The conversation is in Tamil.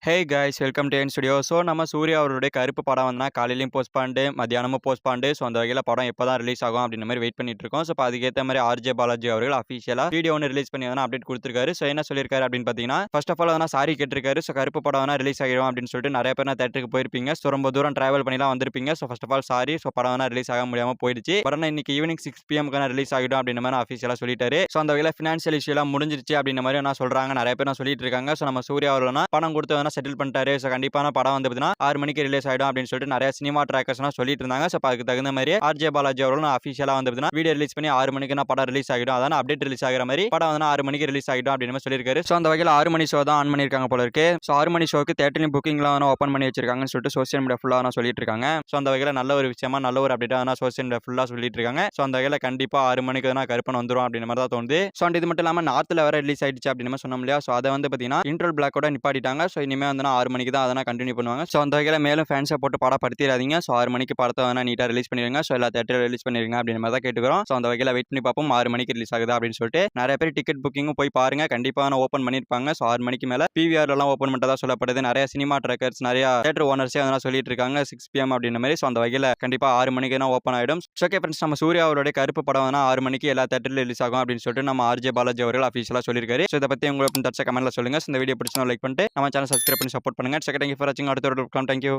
Hey guys welcome to N studio. So நம்ம சூர்யா அவருடைய கருப்பு படம் வந்தனா காலையிலையும் போஸ்ட் பண்ணிட்டு மத்தியானமும் போஸ்ட் பண்ணிட்டு ஸோ அந்த வகையில் படம் எப்போ தான் ரிலீஸ் ஆகும் அப்படின்ற மாதிரி வெயிட் பண்ணிட்டு இருக்கோம். ஸோ அதுக்கேற்ற மாதிரி ஆர்ஜே பாலாஜி அவர்கள் அஃபிஷியலாக வீடியோ ஒன்று ரிலீஸ் பண்ணி வந்து அப்டேட் கொடுத்துருக்காரு. ஸோ என்ன சொல்லியிருக்காரு அப்படின்னு பார்த்தீங்கன்னா, ஃபர்ஸ்ட் ஆஃப் ஆல் வந்து சாரி கேட்டிருக்காரு. ஸோ கருப்பு படம் வேணா ரிலீஸ் ஆகிடும் அப்படின்னு சொல்லிட்டு நிறைய பேர் தேட்டருக்கு போயிருப்பீங்க. ஸோ ரொம்ப தூரம் டிராவல் பண்ணிலாம் வந்திருப்பீங்க. So first of all sorry. So படம் வேணா ரிலீஸ் ஆக முடியாமல் போயிடுச்சு. படம் இன்னைக்கு ஈவினிங் 6 PM ரிலீஸ் ஆகிடும் அப்படின்ற மாதிரி அஃபிஷியலாக சொல்லிட்டாரு. ஸோ அந்த வகையில் ஃபினான்ஷியல் இஷ்யூலாம் முடிஞ்சிருச்சு அப்படின்ற மாதிரி நான் சொல்றாங்க. நிறைய பேர் நான் சொல்லிட்டு இருக்காங்க. ஸோ நம்ம சூர்யா அவர்கள்னா பணம் கொடுத்து வேணா செட்டில் பண்ணிட்டாரு. ஸோ கண்டிப்பான படம் வந்து பார்த்தீங்கன்னா 6 மணிக்கு ரிலீஸ் ஆகிடும் அப்படின்னு சொல்லிட்டு நிறைய சினிமா ட்ராக்கர்ஸ்லாம் சொல்லிட்டு இருந்தாங்க. ஸோ அதுக்கு தகுந்த மாதிரி ஆர்ஜே பாலாஜி அவர்களும் அஃபிஷியலாக வந்து பார்த்தீங்கன்னா வீடியோ ரிலீஸ் பண்ணி 6 மணிக்கு படம் ரிலீஸ் ஆகிடும். அதான் அப்டேட் ரிலீஸ் ஆகிற மாதிரி படம் வந்து 6 மணிக்கு ரிலீஸ் ஆகிடும் அப்படின்னு மாதிரி சொல்லியிருக்காரு. ஸோ அந்த வகையில் 6 மணி ஷோ தான் ஆன் பண்ணியிருக்காங்க போல இருக்கு. ஸோ 6 மணி ஷோக்கு தேட்டர்லையும் புக்கிங்லாம் ஓப்பன் பண்ணி வச்சிருக்காங்கன்னு சொல்லிட்டு சோசியல் மீடியா ஃபுல்லாக சொல்லிட்டு இருக்காங்க. ஸோ அந்த வகையில் நல்ல ஒரு விஷயமா நல்ல ஒரு அப்டேட்டாக சோசியல் மீடியா ஃபுல்லாக சொல்லிட்டு இருக்காங்க. ஸோ அந்த வகையில் கண்டிப்பாக 6 மணிக்கு தான் கருப்பன் வந்துடும் அப்படின்ற மாதிரி தான் தோணுது. ஸோ இது மட்டும் இல்லாமல் நார்த்தில் வேற ரிலீஸ் ஆயிடுச்சு அப்படின்னு மாதிரி சொன்னோம் இல்லையா. ஸோ அதை வந்து பார்த்தீங்கன்னா இன்ட்ரோல் பிளாக்கோட நிப்பாட்டிட்டாங்க. ஸோ இனிமேல் வந்து 6 மணிக்கு தான் அதெல்லாம் கண்டினியூ பண்ணுவாங்க. ஸோ அந்த வகையில் மேலும் ஃபேன்ஸை போட்டு படப்படுத்திடாதீங்க. ஸோ 6 மணிக்கு படத்தை வேணா நீட்டாக ரிலீஸ் பண்ணிடுங்க. ஸோ எல்லா தேட்டரில் ரிலீஸ் பண்ணிடுங்க அப்படின்னு மாதிரி தான் கேட்டுக்கிறோம். ஸோ அந்த வகையில் வெயிட் பண்ணி பார்ப்போம் 6 மணிக்கு ரிலீஸ் ஆகுதா அப்படின்னு சொல்லிட்டு. நிறைய பேர் டிக்கெட் புக்கிங்கும் போய் பாருங்க. கண்டிப்பாக ஓப்பன் பண்ணியிருப்பாங்க. ஸோ 6 மணிக்கு மேலே பிவிஆர்லாம் ஓப்பன் பண்ணிட்டதா சொல்லப்படுது. நிறைய சினிமா ட்ராக்கர்ஸ் நிறைய தேட்டர் ஓனர்ஸே அதெல்லாம் சொல்லிட்டு இருக்காங்க 6 PM அப்படின்ற மாதிரி. ஸோ அந்த வகையில் கண்டிப்பாக 6 மணிக்கு தான் ஓப்பன் ஆகிடும். ஓகே ஃப்ரெண்ட்ஸ், நம்ம சூர்யா அவருடைய கருப்பு படம் வேணா 6 மணிக்கு எல்லா தேட்டரில் ரிலீஸ் ஆகும் அப்படின்னு சொல்லிட்டு நம்ம ஆர்ஜே பாலாஜி அவர்கள் அஃபிஷியலாக சொல்லியிருக்காரு. ஸோ இதை பற்றி உங்களுக்கு தச்ச கமெண்ட்ல சொல்லுங்க. இந்த வீடியோ பிடிச்சா லைக் பண்ணிட்டு நம்ம சேனல் சப்ஸ்கிரைப் பண்ணி சப்போர்ட் பண்ணுங்க. செகண்ட் தேங்க்யூ ஃபார் வாட்சிங். அடுத்த ஒரு தேங்க்யூ.